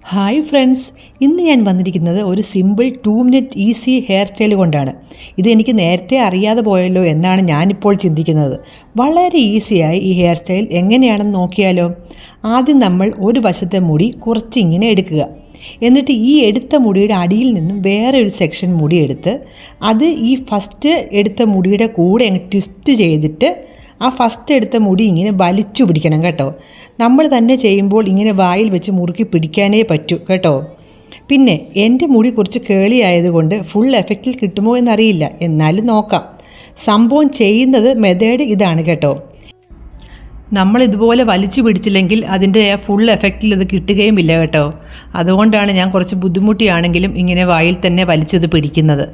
Hi friends, ഇന്ന് ഞാൻ വന്നിരിക്കുന്നത് ഒരു simple 2 minute easy hair style കൊണ്ടാണ്. ഇതെനിക്ക് നേരത്തെ അറിയാതെ പോയല്ലോ എന്നാണ് ഞാനിപ്പോൾ ചിന്തിക്കുന്നത്. വളരെ ഈസിയായി ഈ ഹെയർ സ്റ്റൈൽ എങ്ങനെയാണെന്ന് നോക്കിയാലോ. ആദ്യം നമ്മൾ ഒരു വശത്തെ മുടി കുറച്ചിങ്ങനെ എടുക്കുക. എന്നിട്ട് ഈ എടുത്ത മുടിയുടെ അടിയിൽ നിന്നും വേറെ ഒരു സെക്ഷൻ മുടി എടുത്ത് അത് ഈ ഫസ്റ്റ് എടുത്ത മുടിയുടെ കൂടെ ട്വിസ്റ്റ് ചെയ്തിട്ട് ആ ഫസ്റ്റ് എടുത്ത മുടി ഇങ്ങനെ വലിച്ചു പിടിക്കണം കേട്ടോ. നമ്മൾ തന്നെ ചെയ്യുമ്പോൾ ഇങ്ങനെ വായിൽ വെച്ച് മുറുക്കി പിടിക്കാനേ പറ്റൂ കേട്ടോ. പിന്നെ എൻ്റെ മുടി കുറച്ച് കേളി ആയതുകൊണ്ട് ഫുൾ എഫക്റ്റിൽ കിട്ടുമോ എന്നറിയില്ല, എന്നാലും നോക്കാം. സംഭവം ചെയ്യുന്നത് മെത്തേഡ് ഇതാണ് കേട്ടോ. നമ്മൾ ഇതുപോലെ വലിച്ചു പിടിച്ചില്ലെങ്കിൽ അതിൻ്റെ ഫുൾ എഫക്റ്റിൽ ഇത് കിട്ടുകയുമില്ല കേട്ടോ. അതുകൊണ്ടാണ് ഞാൻ കുറച്ച് ബുദ്ധിമുട്ടിയാണെങ്കിലും ഇങ്ങനെ വായിൽ തന്നെ വലിച്ചത് പിടിക്കുന്നത്.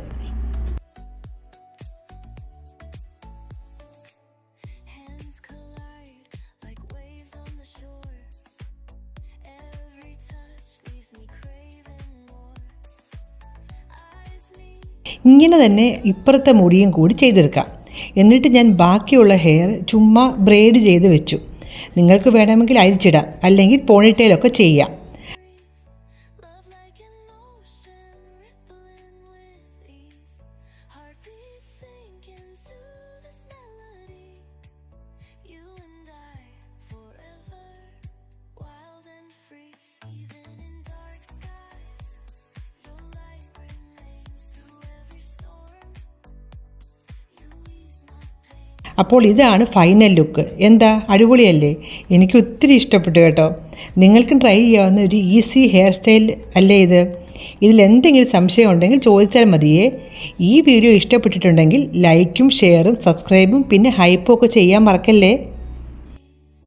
ഇങ്ങനെ തന്നെ ഇപ്പുറത്തെ മുടിയും കൂടി ചെയ്തെടുക്കാം. എന്നിട്ട് ഞാൻ ബാക്കിയുള്ള ഹെയർ ചുമ്മാ ബ്രെയ്ഡ് ചെയ്ത് വെച്ചു. നിങ്ങൾക്ക് വേണമെങ്കിൽ അഴിച്ചിടാം, അല്ലെങ്കിൽ പോണിറ്റെയിലൊക്കെ ചെയ്യാം. അപ്പോൾ ഇതാണ് ഫൈനൽ ലുക്ക്. എന്താ, അടിപൊളിയല്ലേ? എനിക്ക് ഒത്തിരി ഇഷ്ടപ്പെട്ടു കേട്ടോ. നിങ്ങൾക്കും ട്രൈ ചെയ്യാവുന്ന ഒരു ഈസി ഹെയർ സ്റ്റൈൽ അല്ലേ ഇത്? ഇതിലെന്തെങ്കിലും സംശയം ഉണ്ടെങ്കിൽ ചോദിച്ചാൽ മതിയേ. ഈ വീഡിയോ ഇഷ്ടപ്പെട്ടിട്ടുണ്ടെങ്കിൽ ലൈക്കും ഷെയറും സബ്സ്ക്രൈബും പിന്നെ ഹൈപ്പും ഒക്കെ ചെയ്യാൻ മറക്കല്ലേ.